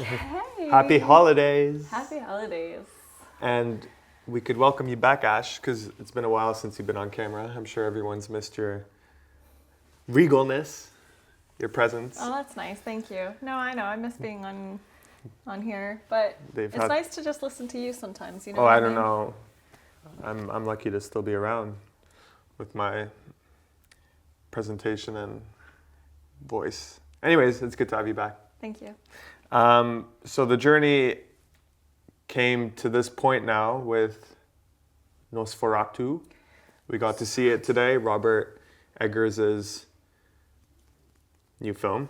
Hey! Happy holidays! Happy holidays. And we could welcome you back, Ash, because it's been a while since you've been on camera. I'm sure everyone's missed your regalness, your presence. Oh, that's nice. Thank you. No, I know. I miss being on here, but They've it's had- nice to just listen to you sometimes. You know. Oh, what I mean? don't know. I'm lucky to still be around with my presentation and voice. Anyways, it's good to have you back. Thank you. So the journey came to this point now with Nosferatu. We got to see it today, Robert Eggers' new film.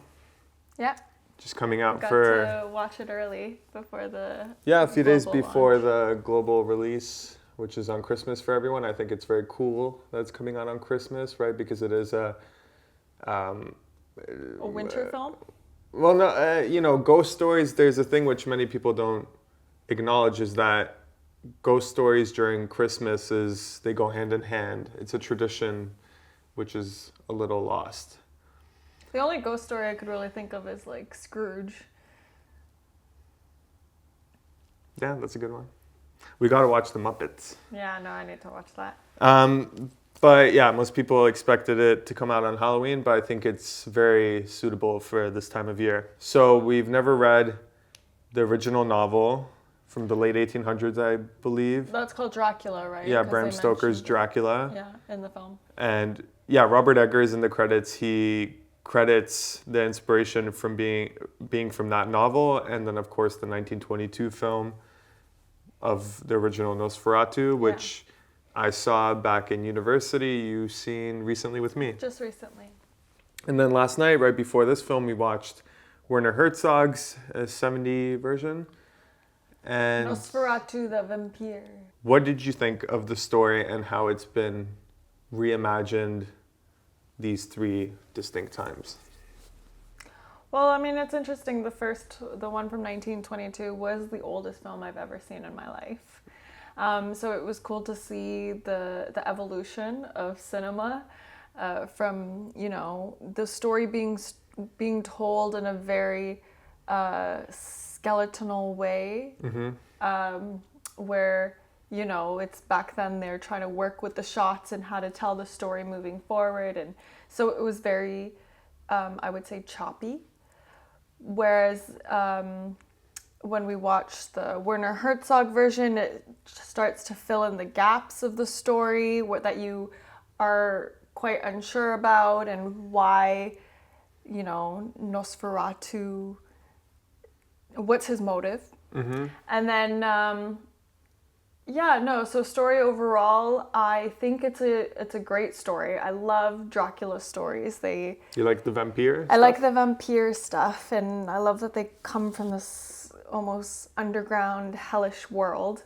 Yeah. Just coming out Got for to watch it early before the a few days global before launch. the global release, which is on Christmas for everyone. I think it's very cool that it's coming out on Christmas, right? Because it is a winter film. well, no, ghost stories. There's a thing which many people don't acknowledge is that ghost stories during Christmas they go hand in hand. It's a tradition, which is a little lost. The only ghost story I could really think of is like Scrooge. Yeah, that's a good one. We got to watch the Muppets. Yeah, no, I need to watch that. But yeah, most people expected it to come out on Halloween, but I think it's very suitable for this time of year. So we've never read the original novel from the late 1800s, I believe. That's called Dracula, right? Yeah, 'Cause Bram they Stoker's mentioned it. Dracula. Yeah, in the film. And yeah, Robert Eggers in the credits, he credits the inspiration from being from that novel, and then of course the 1922 film of the original Nosferatu, which I saw back in university. You've seen recently with me. Just recently. And then last night, right before this film, we watched Werner Herzog's 70 version. And Nosferatu the Vampire. what did you think of the story and how it's been reimagined these three distinct times? Well, I mean, it's interesting. The one from 1922 was the oldest film I've ever seen in my life. So it was cool to see the evolution of cinema from, the story being told in a very skeletal way, where, it's back then they're trying to work with the shots and how to tell the story moving forward. And so it was very, I would say, choppy. Whereas when we watch the Werner Herzog version, it starts to fill in the gaps of the story that you are quite unsure about, and why, Nosferatu, what's his motive. And then so story overall, I think it's a great story. I love Dracula stories. You like the vampire I like the vampire stuff, and I love that they come from this almost underground, hellish world.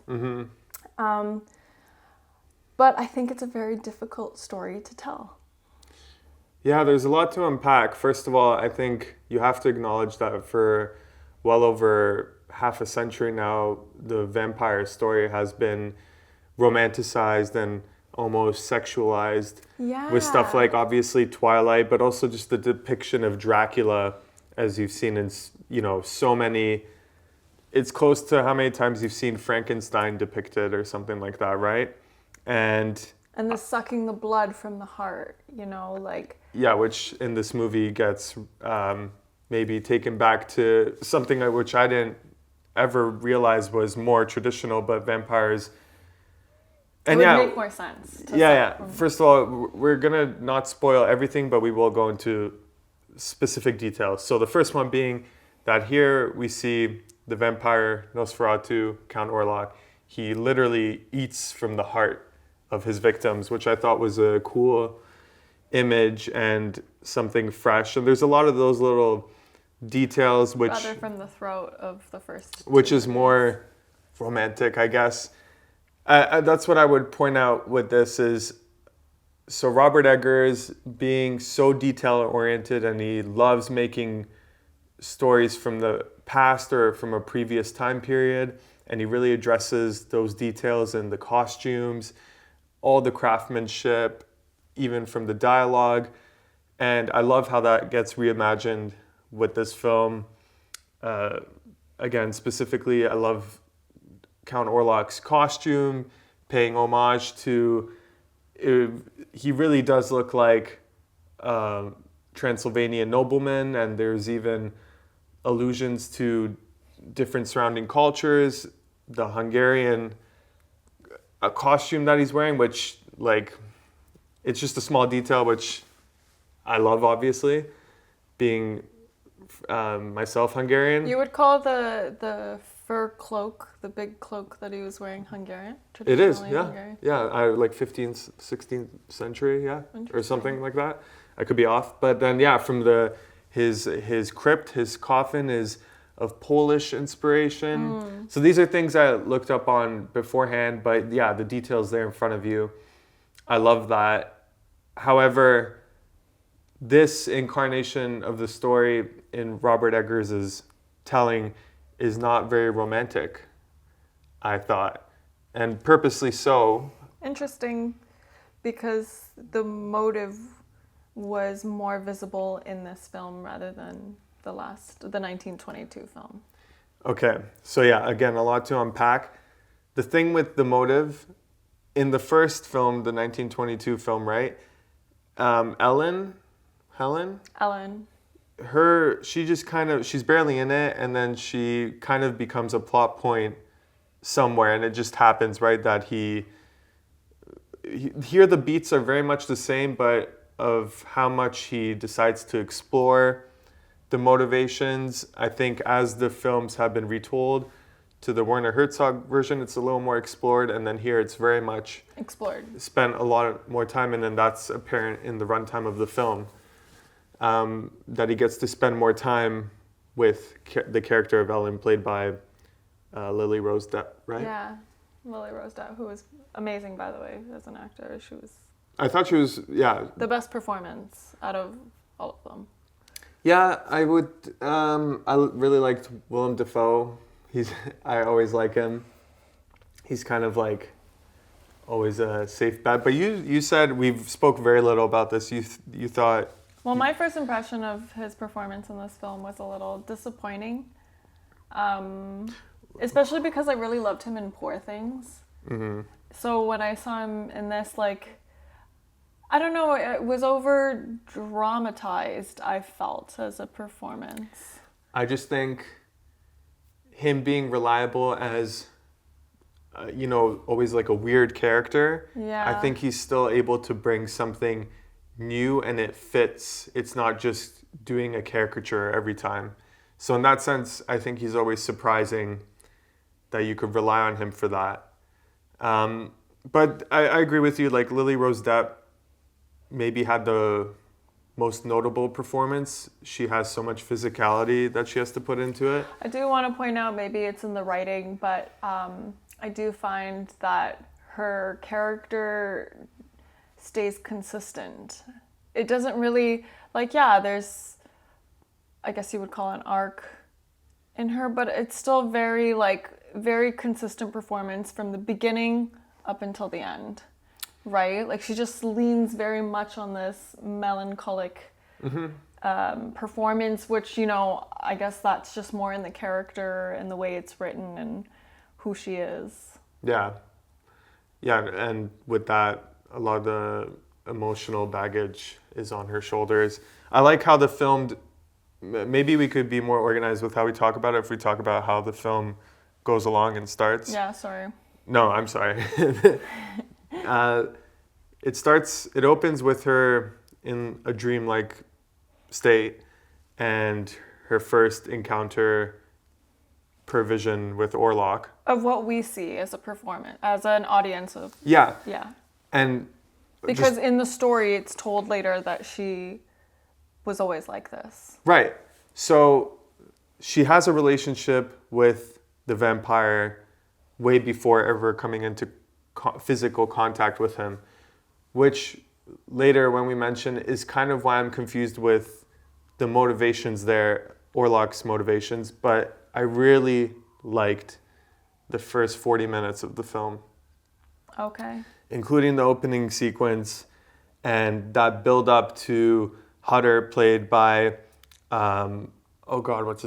But I think it's a very difficult story to tell. Yeah, there's a lot to unpack. First of all, I think you have to acknowledge that for well over half a century now, the vampire story has been romanticized and almost sexualized with stuff like obviously Twilight, but also just the depiction of Dracula, as you've seen in, so many. It's close to how many times you've seen Frankenstein depicted or something like that, right? And the sucking the blood from the heart, Yeah, which in this movie gets maybe taken back to something which I didn't ever realize was more traditional, but vampires. And it would make more sense. First of all, we're gonna not spoil everything, but we will go into specific details. So the first one being that here we see the vampire Nosferatu, Count Orlok. He literally eats from the heart of his victims, which I thought was a cool image and something fresh. And there's a lot of those little details which rather from the throat of the first, which is more romantic, I guess. That's what I would point out with this is, so Robert Eggers being so detail oriented, and he loves making stories from the past or from a previous time period, and he really addresses those details in the costumes, all the craftsmanship, even from the dialogue. And I love how that gets reimagined with this film. again, specifically, I love Count Orlok's costume, paying homage to. He really does look like a Transylvanian nobleman, and there's even allusions to different surrounding cultures. The Hungarian costume that he's wearing, which like, it's just a small detail which I love, obviously, being myself Hungarian. You would call the fur cloak, the big cloak that he was wearing, Hungarian? It is, Traditionally yeah. Hungarian? Yeah, like 15th, 16th century, yeah, or Interesting. something like that. I could be off. But then, yeah, from his crypt, his coffin is of Polish inspiration. So these are things I looked up on beforehand, but yeah, the details there in front of you. I love that. However, this incarnation of the story in Robert Eggers' telling is not very romantic, I thought, and purposely so. Interesting, because the motive was more visible in this film rather than the 1922 film. Okay, so yeah, again, a lot to unpack. The thing with the motive, in the first film, the 1922 film, right? Helen, she just kind of, she's barely in it, and then she kind of becomes a plot point somewhere, and it just happens, right, that here the beats are very much the same, but of how much he decides to explore the motivations. I think as the films have been retold to the Werner Herzog version, it's a little more explored, and then here it's very much Explored. spent a lot more time, and then that's apparent in the runtime of the film, that he gets to spend more time with the character of Ellen, played by Lily Rose Depp, right? Yeah, Lily Rose Depp, who was amazing, by the way, as an actor. She was I thought she was, yeah. the best performance out of all of them. Yeah, I would. I really liked Willem Dafoe. I always like him. He's kind of like always a safe bet. But you said we've spoke very little about this. You thought. Well, my first impression of his performance in this film was a little disappointing, especially because I really loved him in Poor Things. Mm-hmm. So when I saw him in this, like, I don't know, it was over dramatized, I felt, as a performance. I just think him being reliable as, always like a weird character. Yeah. I think he's still able to bring something new, and it fits. It's not just doing a caricature every time. So in that sense, I think he's always surprising that you could rely on him for that. But I agree with you, like Lily Rose Depp maybe had the most notable performance. She has so much physicality that she has to put into it. I do want to point out, maybe it's in the writing, but I do find that her character stays consistent. It doesn't really, there's, I guess you would call it an arc in her, but it's still very consistent performance from the beginning up until the end, right? Like, she just leans very much on this melancholic performance, which, I guess that's just more in the character and the way it's written and who she is. Yeah, and with that, a lot of the emotional baggage is on her shoulders. I like how the film, maybe we could be more organized with how we talk about it if we talk about how the film goes along and starts. Yeah, sorry. No, I'm sorry. It opens with her in a dreamlike state, and her first encounter per vision with Orlok. Of what we see as a performance, as an audience of... Yeah. Yeah. And because in the story, it's told later that she was always like this. Right. So she has a relationship with the vampire way before ever coming into physical contact with him, which later, when we mention, is kind of why I'm confused with the motivations there, Orlok's motivations, but I really liked the first 40 minutes of the film. Okay. Including the opening sequence and that build up to Hutter, played by Oh God, what's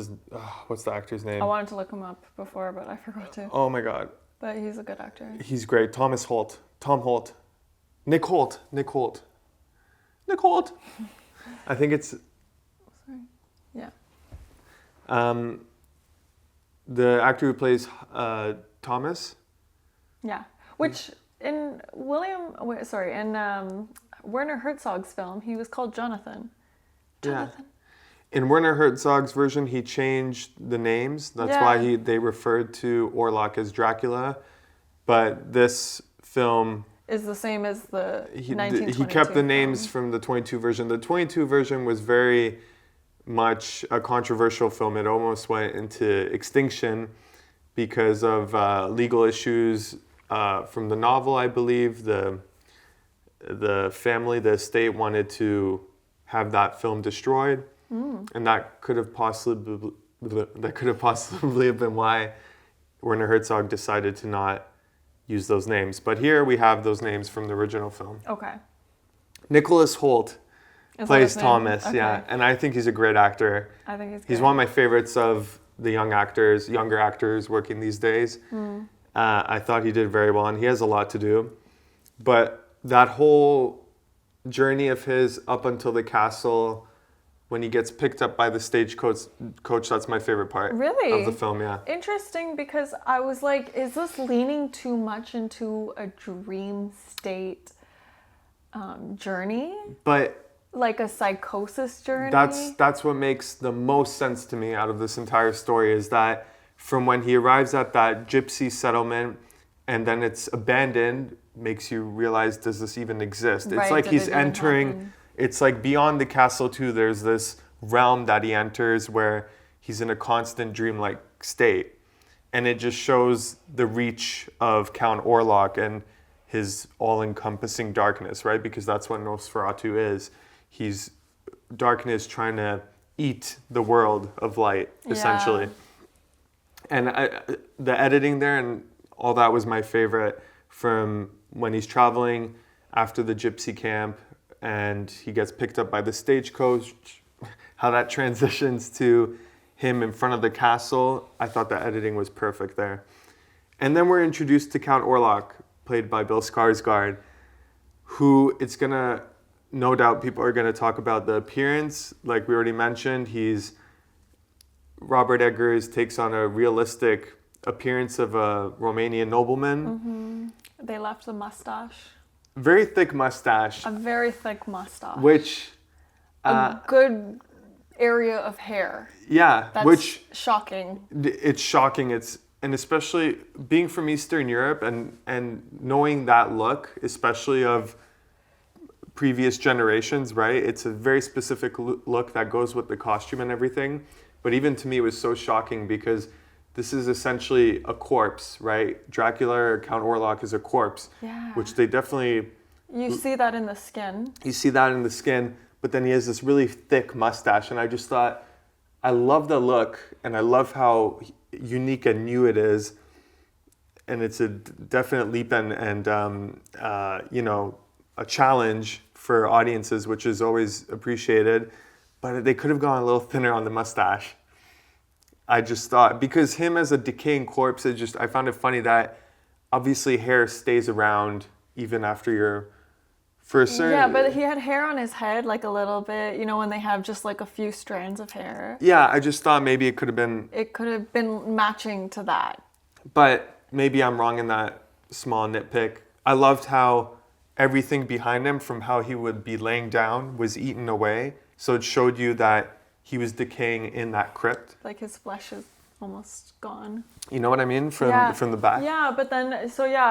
the actor's name? I wanted to look him up before, but I forgot to. Oh my God, But he's a good actor. he's great. Tom Holt, Nick Holt. I think it's Sorry. Yeah. the actor who plays Thomas. Yeah. Which in Werner Herzog's film, he was called Jonathan. Jonathan. Yeah. In Werner Herzog's version, he changed the names. That's why they referred to Orlok as Dracula. But this film Is the same as the 1922 he kept the names film. from the 22 version. The 22 version was very much a controversial film. It almost went into extinction because of legal issues from the novel, I believe. The family, the estate wanted to have that film destroyed, and that could have possibly have been why Werner Herzog decided to not use those names. But here we have those names from the original film. Okay. Nicholas Hoult Is that plays his name? Thomas, Okay. yeah, and I think he's a great actor. I think he's good. He's one of my favorites of the younger actors working these days. I thought he did very well, and he has a lot to do. But that whole journey of his up until the castle, when he gets picked up by the stagecoach, that's my favorite part Really? of the film, yeah. Interesting, because I was like, is this leaning too much into a dream state journey? But Like a psychosis journey? that's what makes the most sense to me out of this entire story, is that from when he arrives at that gypsy settlement and then it's abandoned, makes you realize, does this even exist? It's Right, like did he's it even entering, happen? it's like beyond the castle too, there's this realm that he enters where he's in a constant dreamlike state. And it just shows the reach of Count Orlok and his all-encompassing darkness, right? Because that's what Nosferatu is. He's darkness trying to eat the world of light, essentially. And the editing there and all that was my favorite, from when he's traveling after the gypsy camp and he gets picked up by the stagecoach, how that transitions to him in front of the castle. I thought the editing was perfect there. And then we're introduced to Count Orlok, played by Bill Skarsgård, who it's gonna, no doubt people are gonna talk about the appearance. Like we already mentioned, Robert Eggers takes on a realistic appearance of a Romanian nobleman. They left the mustache. Very thick mustache, A very thick mustache. which, a good area of hair. yeah, That's which shocking. it's shocking. And especially being from Eastern Europe and knowing that look, especially of previous generations, right? It's a very specific look that goes with the costume and everything. But even to me, it was so shocking because this is essentially a corpse, right? Dracula or Count Orlok is a corpse, Yeah. which they definitely, You see that in the skin. you see that in the skin, but then he has this really thick mustache. And I just thought, I love the look and I love how unique and new it is. And it's a definite leap and a challenge for audiences, which is always appreciated. But they could have gone a little thinner on the mustache. I just thought, because him as a decaying corpse, I found it funny that obviously hair stays around even after you're, for a certain... Yeah, but he had hair on his head, like a little bit, when they have just like a few strands of hair. Yeah, I just thought maybe it could have been... It could have been matching to that. But maybe I'm wrong in that small nitpick. I loved how everything behind him, from how he would be laying down, was eaten away. So it showed you that he was decaying in that crypt. Like his flesh is almost gone. You know what I mean? From the back? Yeah, but then,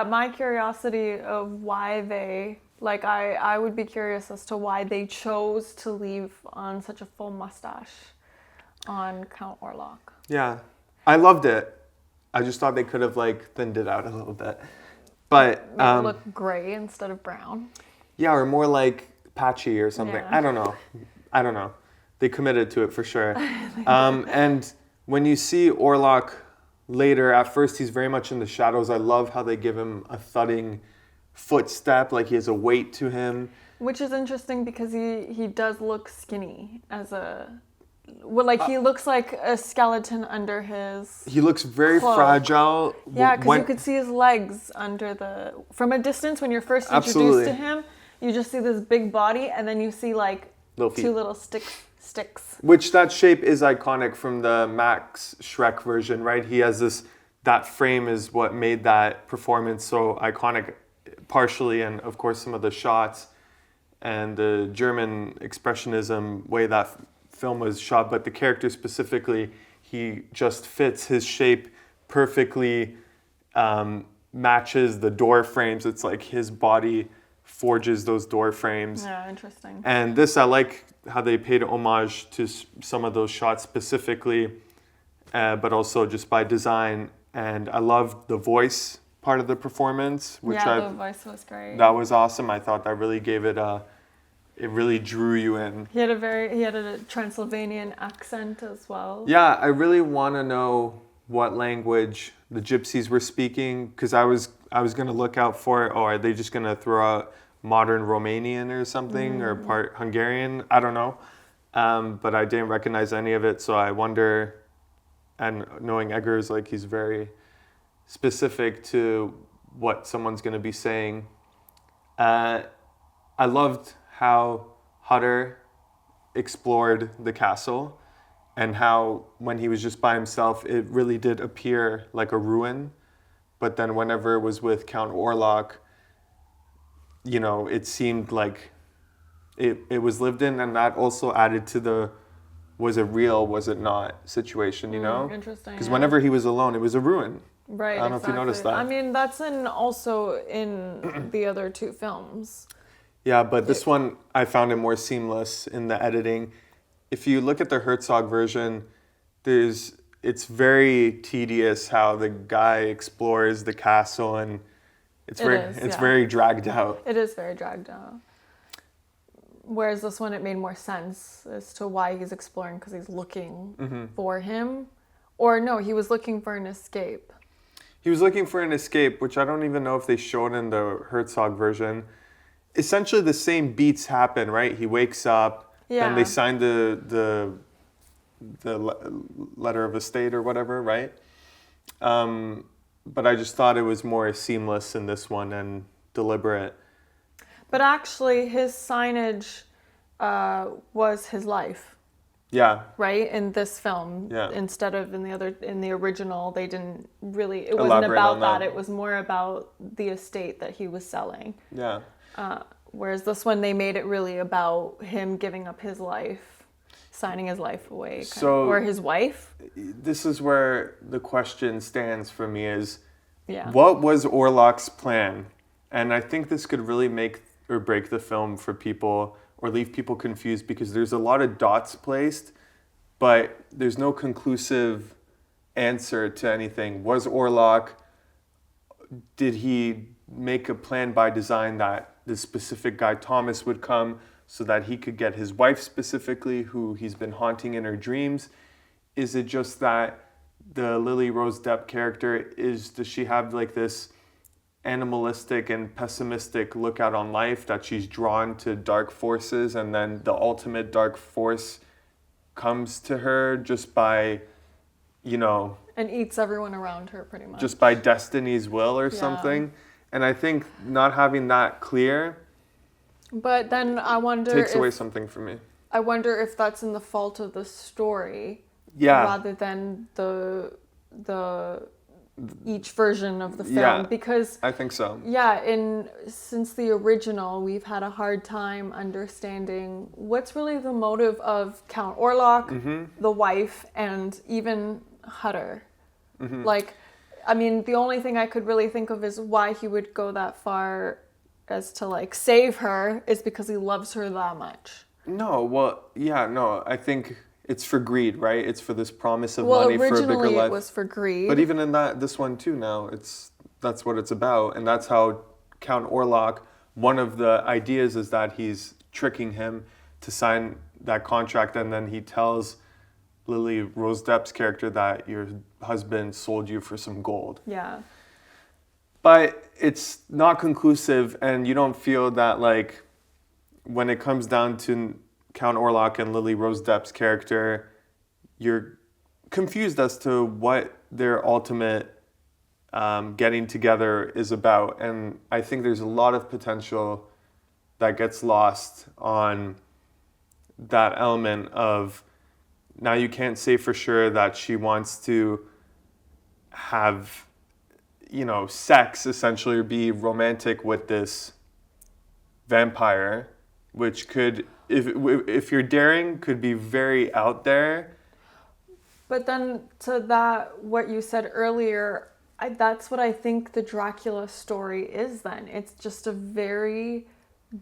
my curiosity of why they, like, I would be curious as to why they chose to leave on such a full mustache on Count Orlok. Yeah, I loved it. I just thought they could have, thinned it out a little bit. But, Make it look gray instead of brown. Yeah, or more patchy or something. Yeah. I don't know. They committed to it for sure. And when you see Orlok later, at first he's very much in the shadows. I love how they give him a thudding footstep, like he has a weight to him. Which is interesting because he does look skinny as a Well, like he looks like a skeleton under his. He looks very cloak. fragile. Yeah, because you could see his legs under the. From a distance, when you're first introduced Absolutely. to him, you just see this big body, and then you see like Little feet. two little sticks. Which that shape is iconic from the Max Shrek version, right? He has this. That frame is what made that performance so iconic, partially, and of course some of the shots and the German expressionism way that film was shot, but the character specifically, he just fits his shape perfectly, matches the door frames. It's like his body forges those door frames. Yeah, interesting. And this, I like how they paid homage to some of those shots specifically, but also just by design. And I loved the voice part of the performance, which the voice was great. that was awesome. I thought that really gave it it really drew you in. He had a Transylvanian accent as well. Yeah, I really want to know what language the gypsies were speaking, because I was going to look out for it. Oh, are they just going to throw out modern Romanian or something, or part Hungarian? I don't know. But I didn't recognize any of it, so I wonder, and knowing Eggers, like he's very specific to what someone's going to be saying. I loved how Hutter explored the castle, and how when he was just by himself, it really did appear like a ruin. But then whenever it was with Count Orlok, you know, it seemed like it was lived in, and that also added to the was it real, was it not situation, you know? Interesting. Because whenever he was alone, it was a ruin. Right, I don't know if you noticed that. I mean, that's also in the other two films. Yeah, but this one, I found it more seamless in the editing. If you look at the Herzog version, it's very tedious how the guy explores the castle, and it's very dragged out. It is very dragged out. Whereas this one, it made more sense as to why he's exploring, because he's looking for him. Or no, he was looking for an escape. He was looking for an escape, which I don't even know if they showed in the Herzog version. Essentially, the same beats happen, right? He wakes up, then they sign the letter of estate or whatever, right? But I just thought it was more seamless in this one and deliberate. But actually, his signage was his life. Yeah. Right? In this film. Yeah. Instead of in the original, they didn't really, it wasn't Elaborate about on that. that. It was more about the estate that he was selling. Yeah. Whereas this one, they made it really about him giving up his life, signing his life away. Or his wife. This is where the question stands for me is, Yeah. what was Orlok's plan? And I think this could really make or break the film for people, or leave people confused, because there's a lot of dots placed, but there's no conclusive answer to anything. Was Orlok, did he make a plan by design that this specific guy Thomas would come so that he could get his wife specifically, who he's been haunting in her dreams? Is it just that the Lily Rose Depp character, does she have like this animalistic and pessimistic look out on life, that she's drawn to dark forces, and then the ultimate dark force comes to her just by, you know, And eats everyone around her, pretty much. just by destiny's will or something? And I think not having that clear But then I wonder takes away something from me. I wonder if that's in the fault of the story, rather than the each version of the film. Yeah, because I think so. Since the original, we've had a hard time understanding what's really the motive of Count Orlok, the wife, and even Hutter. Like, I mean, the only thing I could really think of is why he would go that far as to like save her is because he loves her that much. I think it's for greed, right? It's for this promise of money for a bigger life. Originally it was for greed. But even in this one too now, that's what it's about. And that's how Count Orlok, one of the ideas is that he's tricking him to sign that contract, and then he tells Lily Rose Depp's character that your husband sold you for some gold. Yeah. But it's not conclusive, and you don't feel that, like, when it comes down to Count Orlok and Lily Rose Depp's character, you're confused as to what their ultimate getting together is about. And I think there's a lot of potential that gets lost on that element of, now you can't say for sure that she wants to have, sex essentially, or be romantic with this vampire, which could, if you're daring, could be very out there. But then to that, what you said earlier, that's what I think the Dracula story is then. It's just a very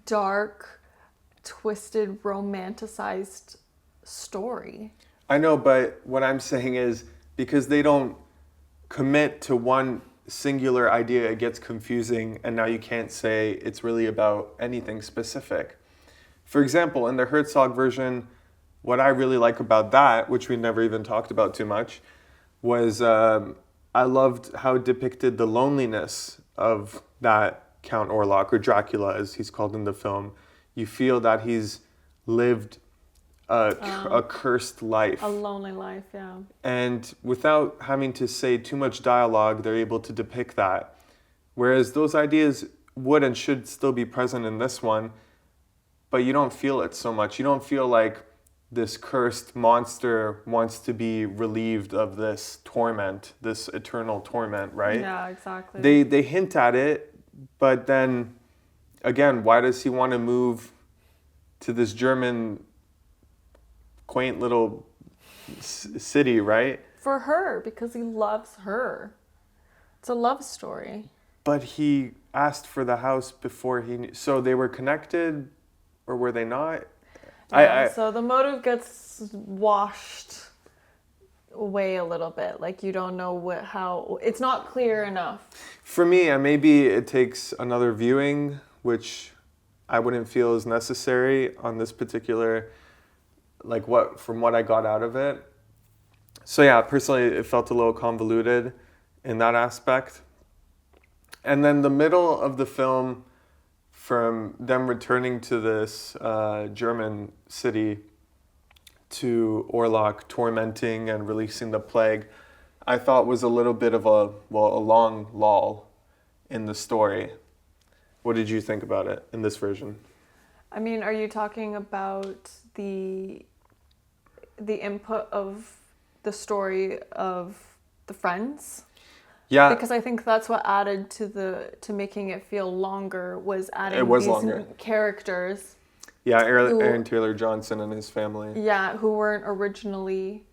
dark, twisted, romanticized story. I know, but what I'm saying is, because they don't commit to one singular idea, it gets confusing, and now you can't say it's really about anything specific. For example, in the Herzog version, what I really like about that, which we never even talked about too much, was I loved how it depicted the loneliness of that Count Orlok, or Dracula as he's called in the film. You feel that he's lived a cursed life. A lonely life, yeah. And without having to say too much dialogue, they're able to depict that. Whereas those ideas would and should still be present in this one, but you don't feel it so much. You don't feel like this cursed monster wants to be relieved of this torment, this eternal torment, right? Yeah, exactly. They hint at it, but then, again, why does he want to move to this German quaint little city, right? For her, because he loves her. It's a love story. But he asked for the house before he knew. So they were connected, or were they not? Yeah, so the motive gets washed away a little bit. Like, you don't know how... It's not clear enough. For me, and maybe it takes another viewing, which I wouldn't feel is necessary on this particular... from what I got out of it. So yeah, personally, it felt a little convoluted in that aspect. And then the middle of the film, from them returning to this German city, to Orlok tormenting and releasing the plague, I thought was a little bit of a long lull in the story. What did you think about it in this version? I mean, are you talking about the input of the story of the friends? Yeah. Because I think that's what added to making it feel longer, was adding longer. Characters. Yeah, Aaron Taylor Johnson and his family. Yeah, who weren't originally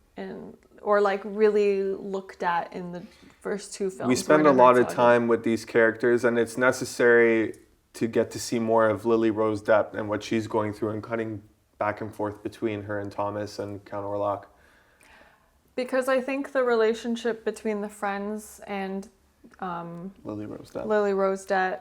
really looked at in the first two films. We spend a lot of time with these characters, and it's necessary to get to see more of Lily Rose Depp and what she's going through, and cutting back and forth between her and Thomas and Count Orlok. Because I think the relationship between the friends and Lily Rose Depp,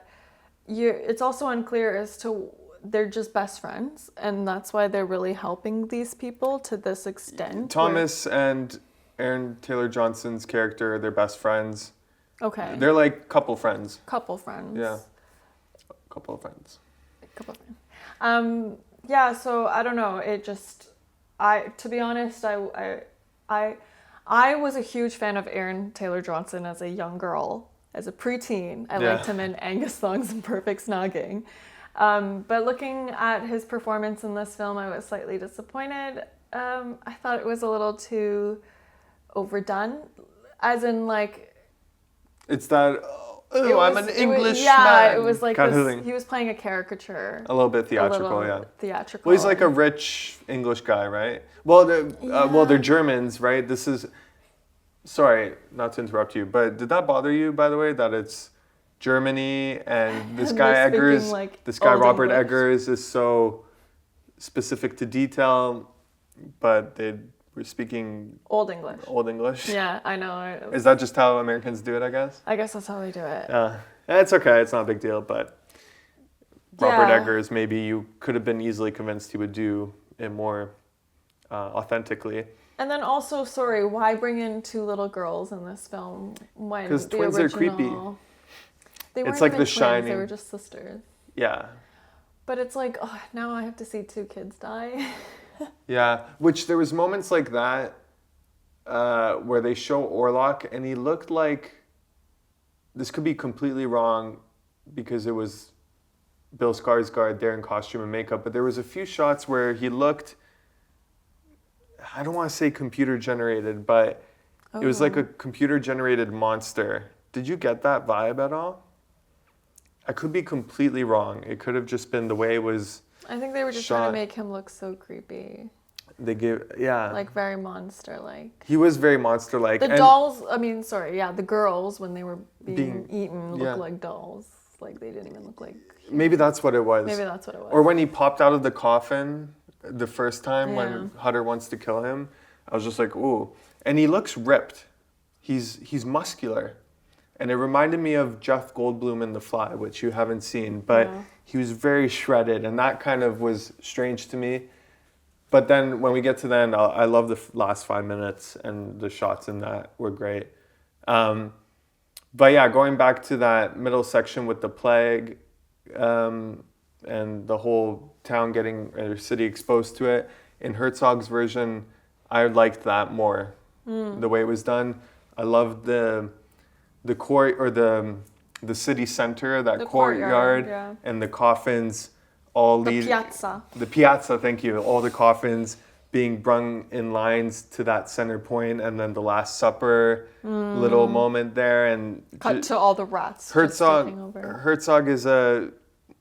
it's also unclear as to, they're just best friends, and that's why they're really helping these people to this extent. Thomas and Aaron Taylor Johnson's character, they're best friends. Okay. They're like couple friends. Couple friends. Yeah. Couple of friends. Yeah, so I don't know. It just, to be honest, I was a huge fan of Aaron Taylor Johnson as a young girl, as a preteen. I liked him in Angus Thongs and Perfect Snogging. But looking at his performance in this film, I was slightly disappointed. I thought it was a little too overdone, as in like... It's that... I'm an English man. Yeah, it was like kind this, of thing. He was playing a caricature. A little bit theatrical, Theatrical. Well, he's like a rich English guy, right? Well, they're Germans, right? This is... Sorry, not to interrupt you, but did that bother you, by the way, that it's Germany and this guy Eggers, Robert Eggers, is so specific to detail, but they were speaking Old English. Old English. Yeah, I know. Is that just how Americans do it, I guess? I guess that's how they do it. It's okay. It's not a big deal, but Robert Eggers, maybe you could have been easily convinced he would do it more authentically. And then also, sorry, why bring in two little girls in this film when because twins are creepy. They weren't it's like even The twins, Shining. They were just sisters. Yeah. But it's like, now I have to see two kids die. Yeah, which there was moments like that where they show Orlok, and he looked like, this could be completely wrong because it was Bill Skarsgård there in costume and makeup, but there was a few shots where he looked, I don't want to say computer generated, but it was like a computer generated monster. Did you get that vibe at all? I could be completely wrong. It could have just been the way it was. I think they were just trying to make him look so creepy. They gave, yeah. Like very monster-like. He was very monster-like. The dolls, the girls, when they were being eaten, looked like dolls. Like they didn't even look like humans. Maybe that's what it was. Maybe that's what it was. Or when he popped out of the coffin the first time when Hutter wants to kill him, I was just like, ooh. And he looks ripped. He's muscular. And it reminded me of Jeff Goldblum in The Fly, which you haven't seen. But he was very shredded, and that kind of was strange to me. But then when we get to the end, I love the last 5 minutes, and the shots in that were great. But yeah, going back to that middle section with the plague and the whole town or city exposed to it, in Herzog's version, I liked that more, the way it was done. I loved the court, or the city center, that courtyard and the coffins all lead. The piazza. The piazza, thank you. All the coffins being brung in lines to that center point, and then the Last Supper little moment there, and cut to all the rats. Herzog is a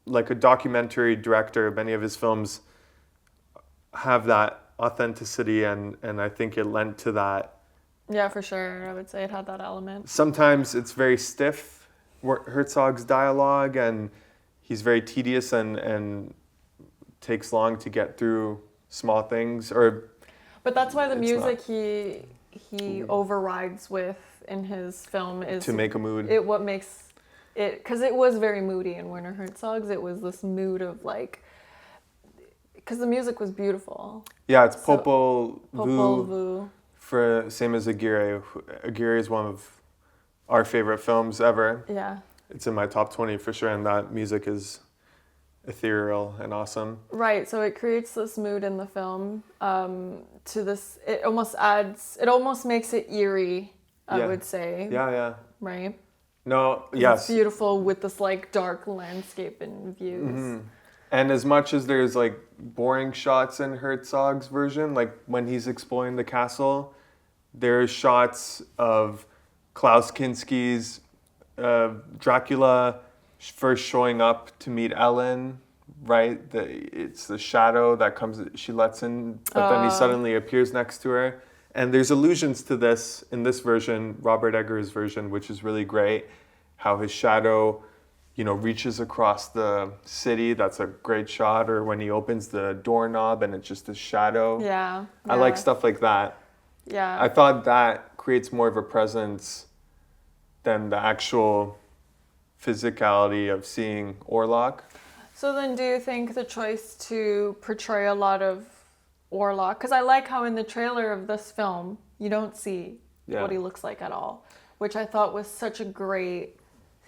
documentary director. Many of his films have that authenticity, and I think it lent to that. Yeah, for sure. I would say it had that element. Sometimes it's very stiff, Herzog's dialogue, and he's very tedious and takes long to get through small things. But that's why the music he overrides with in his film is to make a mood. What makes it, because it was very moody in Werner Herzog's. It was this mood of because the music was beautiful. Yeah, it's Popol Vuh. Same as Aguirre. Aguirre is one of our favorite films ever. Yeah. It's in my top 20 for sure, and that music is ethereal and awesome. Right, so it creates this mood in the film to this, it almost makes it eerie, I would say. Yeah. Right? No, yes. It's beautiful with this dark landscape and views. Mm-hmm. And as much as there's boring shots in Herzog's version, when he's exploring the castle, there's shots of Klaus Kinski's Dracula first showing up to meet Ellen, right? It's the shadow that she lets in, but then he suddenly appears next to her. And there's allusions to this in this version, Robert Eggers' version, which is really great, how his shadow reaches across the city. That's a great shot. Or when he opens the doorknob and it's just a shadow. Yeah. I like stuff like that. Yeah. I thought that creates more of a presence than the actual physicality of seeing Orlok. So then do you think the choice to portray a lot of Orlok, because I like how in the trailer of this film, you don't see what he looks like at all, which I thought was such a great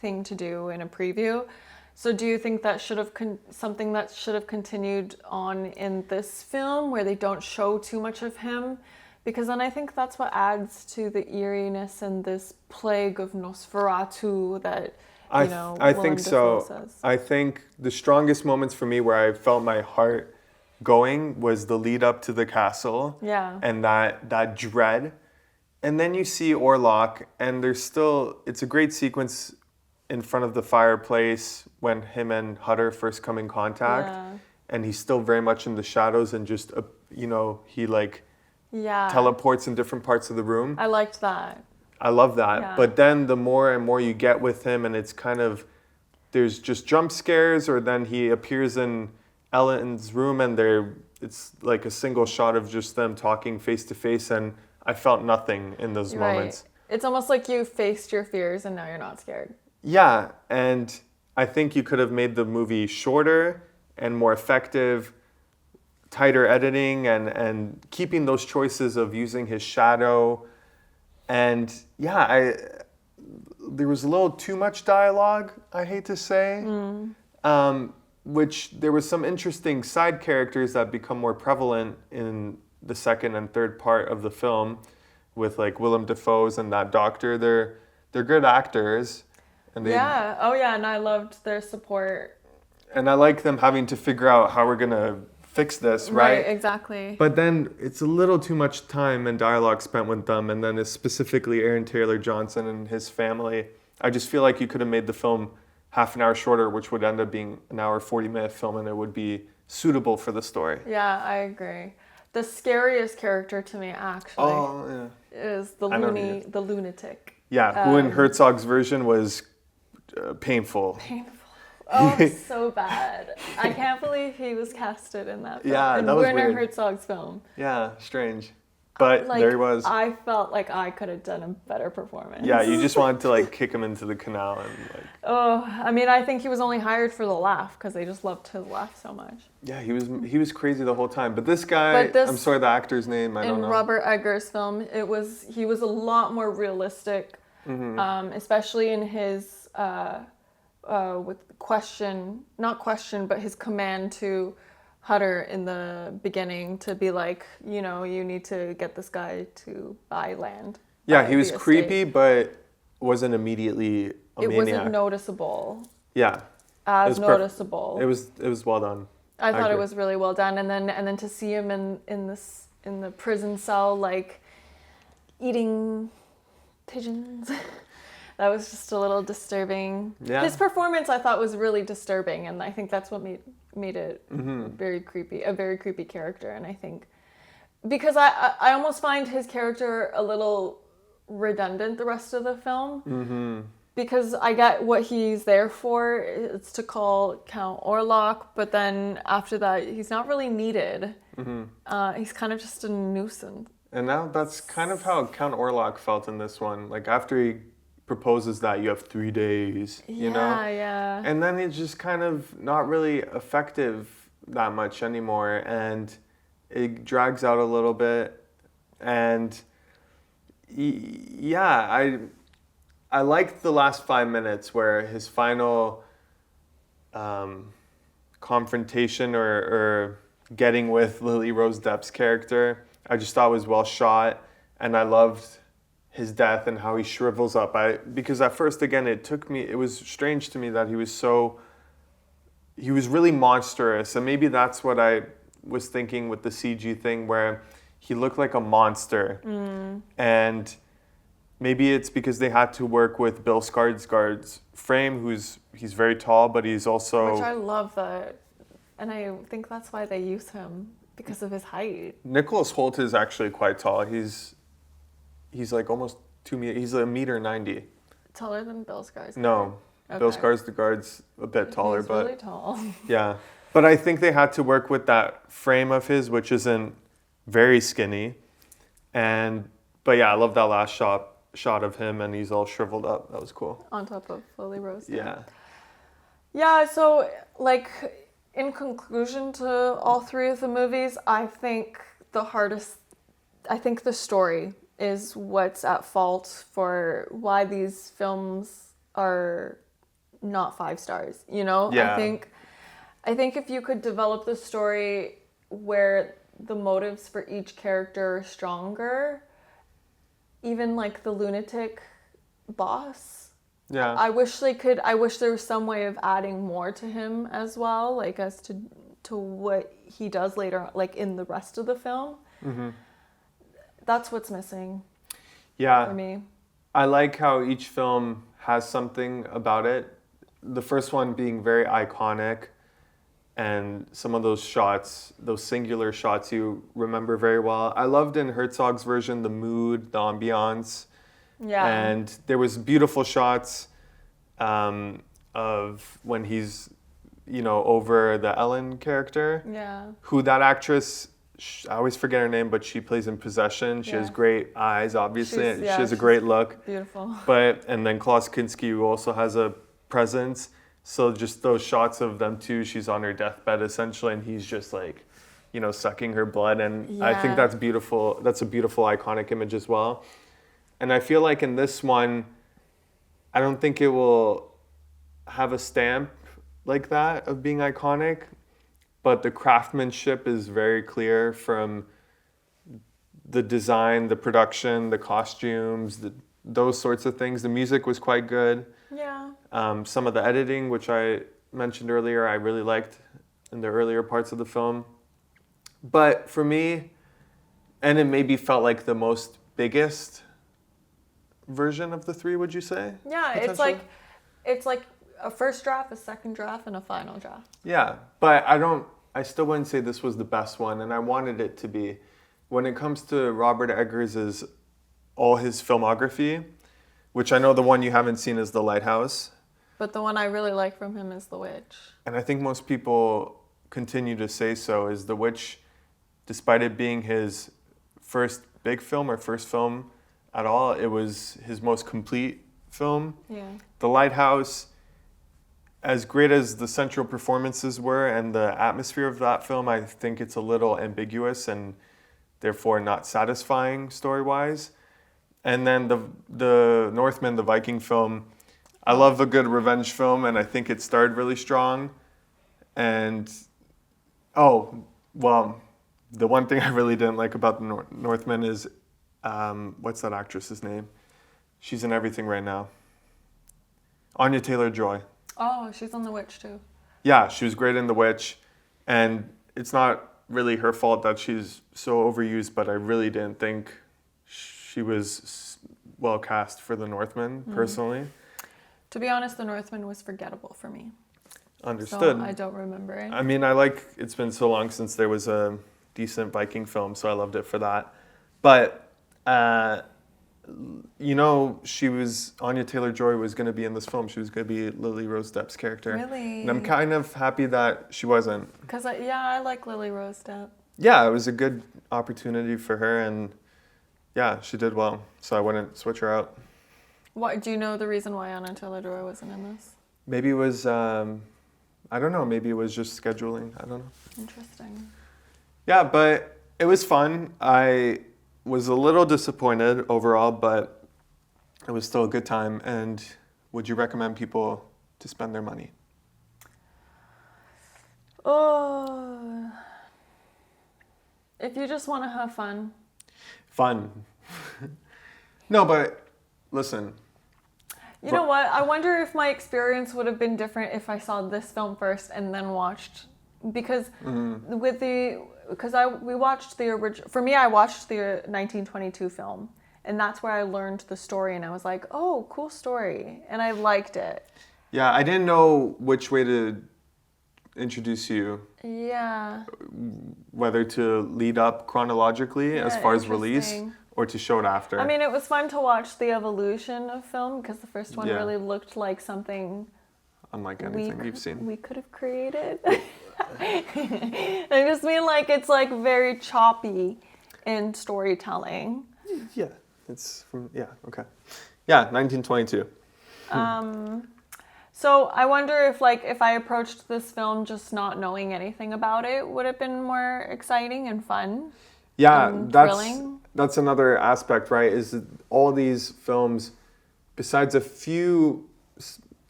thing to do in a preview. So do you think that should have something that should have continued on in this film, where they don't show too much of him? Because then I think that's what adds to the eeriness and this plague of Nosferatu that I think so. Says. I think the strongest moments for me where I felt my heart going was the lead up to the castle. Yeah. And that dread. And then you see Orlok, and it's a great sequence in front of the fireplace when him and Hutter first come in contact. Yeah. And he's still very much in the shadows, and just, he teleports in different parts of the room. I liked that. I love that. Yeah. But then the more and more you get with him, and it's kind of, there's just jump scares, or then he appears in Ellen's room, and it's like a single shot of just them talking face to face, and I felt nothing in those moments. It's almost like you faced your fears and now you're not scared. Yeah, and I think you could have made the movie shorter and more effective, tighter editing, and keeping those choices of using his shadow. And there was a little too much dialogue, I hate to say, which there was some interesting side characters that become more prevalent in the second and third part of the film, with like Willem Dafoe's and that doctor. They're good actors, and Yeah. Oh yeah, and I loved their support. I like them having to figure out how we're gonna fix this, right? Exactly. But then it's a little too much time and dialogue spent with them, and then it's specifically Aaron Taylor Johnson and his family. I just feel like you could have made the film half an hour shorter, which would end up being an hour 40-minute film, and it would be suitable for the story. Yeah, I agree. The scariest character to me actually is the lunatic. Yeah, who in Herzog's version was painful. Painful. Oh, so bad. I can't believe he was casted in that film. Yeah, in that was Werner weird. Herzog's film. Yeah, strange. But Like, there he was. I felt like I could have done a better performance. Yeah, you just wanted to like kick him into the canal and like. Oh, I mean, I think he was only hired for the laugh because they just loved his laugh so much. Yeah, he was crazy the whole time. But this guy, I'm sorry, the actor's name, I don't know. In Robert Eggers' film, he was a lot more realistic, especially in his but his command to Hutter in the beginning to be like, you need to get this guy to buy land. Yeah, he was creepy, but wasn't immediately a maniac. It wasn't noticeable. Yeah. As noticeable. It was well done. I thought it was really well done, and then to see him in the prison cell like eating pigeons. That was just a little disturbing. Yeah. His performance I thought was really disturbing, and I think that's what made it very creepy, a very creepy character. And I think because I almost find his character a little redundant the rest of the film. Because I get what he's there for. It's to call Count Orlok, but then after that, he's not really needed. He's kind of just a nuisance. And now that's kind of how Count Orlok felt in this one. Like after he proposes that you have 3 days, you know? Yeah. And then it's just kind of not really effective that much anymore. And it drags out a little bit. And yeah, I liked the last 5 minutes where his final confrontation or getting with Lily Rose Depp's character, I just thought was well shot, and I loved his death and how he shrivels up. Because at first, again, it was strange to me that he was really monstrous, and maybe that's what I was thinking with the CG thing, where he looked like a monster, and maybe it's because they had to work with Bill Skarsgård's frame, he's very tall, but he's also... Which I love that, and I think that's why they use him, because of his height. Nicholas Hoult is actually quite tall. He's like almost 2 meters. He's 1.90 meters. Taller than Bill Skarsgård? No. Okay. Bill Skarsgård's a bit taller, He's but... really tall. Yeah. But I think they had to work with that frame of his, which isn't very skinny. But yeah, I love that last shot of him, and he's all shriveled up. That was cool. On top of Lily Rose. Yeah. Yeah, so like in conclusion to all three of the movies, I think the story is what's at fault for why these films are not 5 stars, Yeah. I think if you could develop the story where the motives for each character are stronger, even like the lunatic boss. Yeah. I wish there was some way of adding more to him as well, like as to what he does later, like in the rest of the film. That's what's missing. Yeah. For me. I like how each film has something about it. The first one being very iconic, and some of those shots, those singular shots you remember very well. I loved in Herzog's version the mood, the ambiance. Yeah. And there was beautiful shots of when he's, over the Ellen character. Yeah. Who that actress, I always forget her name, but she plays in Possession. She has great eyes, obviously. She has a great look. Beautiful. And then Klaus Kinski, who also has a presence. So just those shots of them two, she's on her deathbed essentially, and he's just like, sucking her blood. And I think that's beautiful. That's a beautiful, iconic image as well. And I feel like in this one, I don't think it will have a stamp like that of being iconic, but the craftsmanship is very clear from the design, the production, the costumes, those sorts of things. The music was quite good. Yeah. Some of the editing, which I mentioned earlier, I really liked in the earlier parts of the film. But for me, and it maybe felt like the most biggest version of the three, would you say? Yeah, Potentially? it's like a first draft, a second draft, and a final draft. Yeah, but I still wouldn't say this was the best one, and I wanted it to be. When it comes to Robert Eggers' all his filmography, which I know the one you haven't seen is The Lighthouse. But the one I really like from him is The Witch. And I think most people continue to say so, is The Witch, despite it being his first big film or first film at all, it was his most complete film. Yeah. The Lighthouse, as great as the central performances were and the atmosphere of that film, I think it's a little ambiguous and therefore not satisfying story-wise. And then the Northman, the Viking film, I love a good revenge film, and I think it started really strong. And, the one thing I really didn't like about the Northman is, what's that actress's name? She's in everything right now. Anya Taylor-Joy. Oh, she's on The Witch too. Yeah, she was great in The Witch, and it's not really her fault that she's so overused, but I really didn't think she was well cast for the Northman, personally. To be honest, The Northman was forgettable for me. Understood. So I don't remember it. I mean, it's been so long since there was a decent Viking film, so I loved it for that. But, Anya Taylor-Joy was going to be in this film. She was going to be Lily Rose Depp's character. Really? And I'm kind of happy that she wasn't. Because I like Lily Rose Depp. Yeah, it was a good opportunity for her, and yeah, she did well. So I wouldn't switch her out. What, do you know the reason why Anna Taylor-Joy wasn't in this? Maybe it was, I don't know, maybe it was just scheduling. I don't know. Interesting. Yeah, but it was fun. I was a little disappointed overall, but it was still a good time. And would you recommend people to spend their money? Oh, if you just want to have fun. Fun. No, but listen. You know what? I wonder if my experience would have been different if I saw this film first and then watched, because we watched the original. For me, I watched the 1922 film, and that's where I learned the story, and I was like, "Oh, cool story," and I liked it. Yeah, I didn't know which way to introduce you. Yeah. Whether to lead up chronologically as far as release, interesting. or to show it after. I mean, it was fun to watch the evolution of film, because the first one really looked like something unlike anything you've seen. We could have created. I just mean like it's like very choppy in storytelling. Yeah, it's from, okay. Yeah, 1922. So I wonder if I approached this film just not knowing anything about it, would it have been more exciting and fun? Yeah, and thrilling? That's another aspect, right? Is that all these films, besides a few,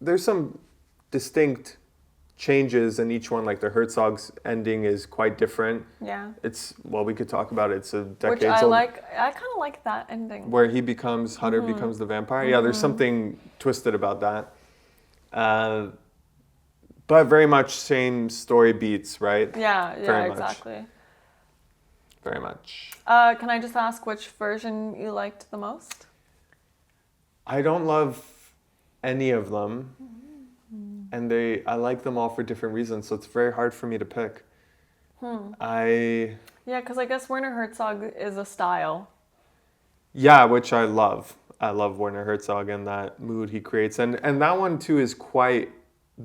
there's some distinct changes in each one. Like the Herzog's ending is quite different. Yeah. We could talk about it. It's a decades Which I old. like. I kind of like that ending. Where Hutter becomes the vampire. Yeah, there's something twisted about that. But very much same story beats, right? Yeah, Very much. exactly. Very much. Can I just ask which version you liked the most? I don't love any of them, and I like them all for different reasons, so it's very hard for me to pick. Yeah, because I guess Werner Herzog is a style. Yeah, which I love. I love Werner Herzog and that mood he creates, and that one too is quite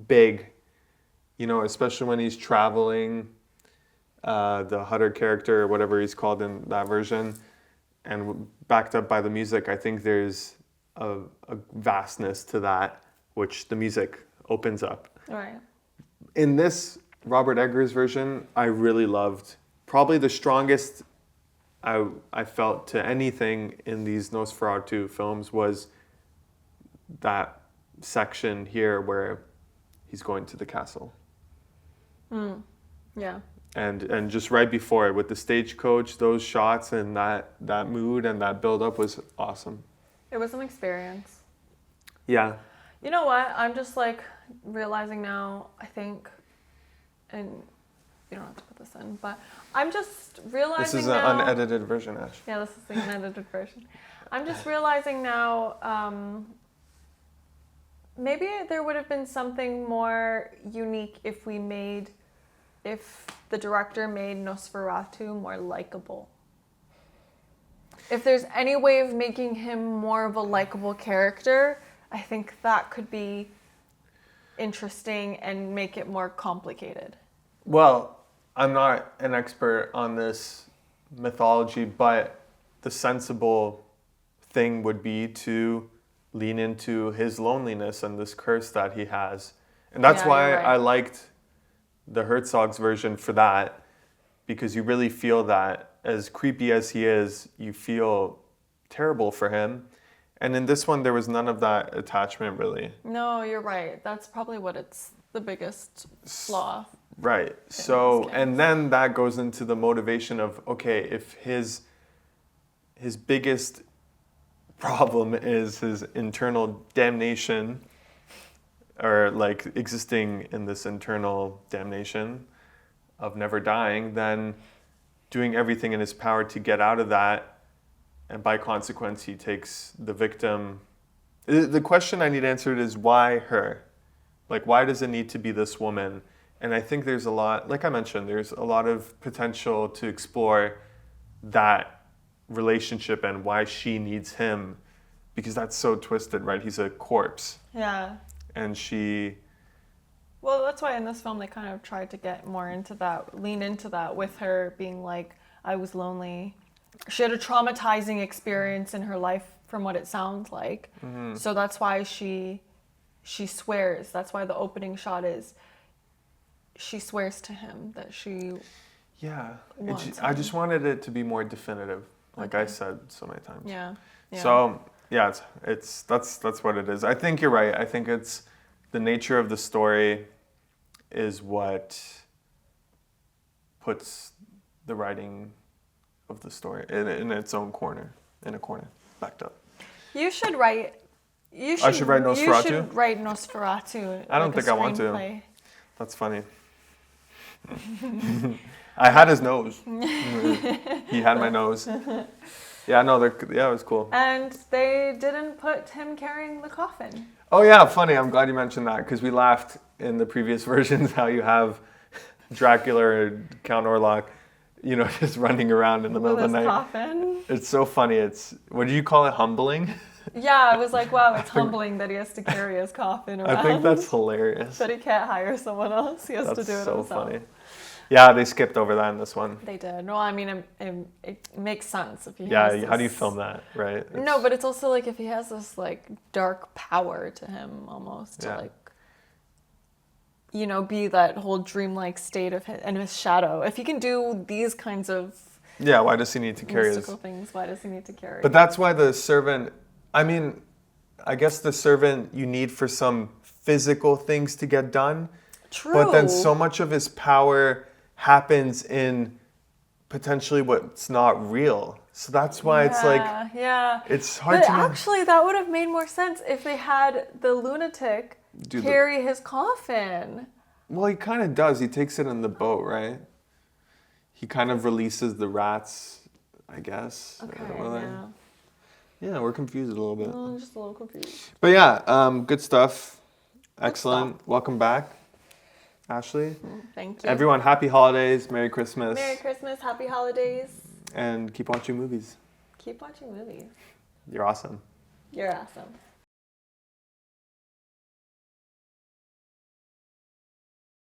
big, especially when he's traveling. The Hutter character, or whatever he's called in that version, and backed up by the music, I think there's a vastness to that, which the music opens up. Right. In this Robert Eggers version, I really loved. Probably the strongest I felt to anything in these Nosferatu films was that section here where he's going to the castle. Yeah. And just right before it with the stagecoach, those shots and that mood and that build up was awesome. It was an experience. Yeah. You know what? I'm just like realizing now, I think, and you don't have to put this in, but I'm just realizing This is now, an unedited version, Ash. Yeah, this is the unedited version. I'm just realizing now, maybe there would have been something more unique if the director made Nosferatu more likable. If there's any way of making him more of a likable character, I think that could be interesting and make it more complicated. Well, I'm not an expert on this mythology, but the sensible thing would be to lean into his loneliness and this curse that he has. And that's why you're right. I liked the Herzog's version for that, because you really feel that, as creepy as he is, you feel terrible for him. And in this one, there was none of that attachment, really. No, you're right. That's probably what it's the biggest flaw. Right. So, and then that goes into the motivation of, okay, if his biggest problem is his internal damnation, or like existing in this internal damnation of never dying, then doing everything in his power to get out of that, and by consequence he takes the victim. The question I need answered is, why her? Like, why does it need to be this woman? And I think there's a lot, like I mentioned, there's a lot of potential to explore that relationship and why she needs him, because that's so twisted, right? He's a corpse. Yeah. And she... Well, that's why in this film they kind of tried to get more into that, lean into that, with her being like, I was lonely. She had a traumatizing experience in her life, from what it sounds like. Mm-hmm. So that's why she swears. That's why the opening shot is, she swears to him that she... Yeah. I just wanted it to be more definitive, like I said so many times. Yeah. So, yeah, that's what it is. I think you're right. I think it's the nature of the story is what puts the writing of the story in its own corner, in a corner, backed up. You should write... I should write Nosferatu? You should write Nosferatu. I don't like think I want to. screenplay. That's funny. I had his nose. He had my nose. Yeah, no, it was cool. And they didn't put him carrying the coffin. Oh yeah, funny. I'm glad you mentioned that, because we laughed in the previous versions how you have Dracula or Count Orlok, just running around in the middle of the night. Coffin. It's so funny. What do you call it? Humbling? Yeah, I was like, wow, it's humbling that he has to carry his coffin around. I think that's hilarious. But he can't hire someone else. He has to do it so himself. Funny. Yeah, they skipped over that in this one. They did. No, I mean, it makes sense if he has Yeah, how do you film that, right? No, but it's also like if he has this like dark power to him almost to be that whole dreamlike state of his shadow. If he can do these kinds of why does he need to carry mystical things? Why does he need to carry? But that's why the servant, I guess the servant you need for some physical things to get done. True. But then so much of his power happens in potentially what's not real. So that's why it's like, it's hard to know. Actually, that would have made more sense if they had the lunatic carry his coffin. Well, he kind of does. He takes it in the boat, right? He kind of releases the rats, I guess. Okay, Yeah, we're confused a little bit. I'm just a little confused. But yeah, good stuff. Excellent. Welcome back, Ashley. Thank you. Everyone, happy holidays. Merry Christmas. Merry Christmas. Happy holidays. And keep watching movies. Keep watching movies. You're awesome. You're awesome.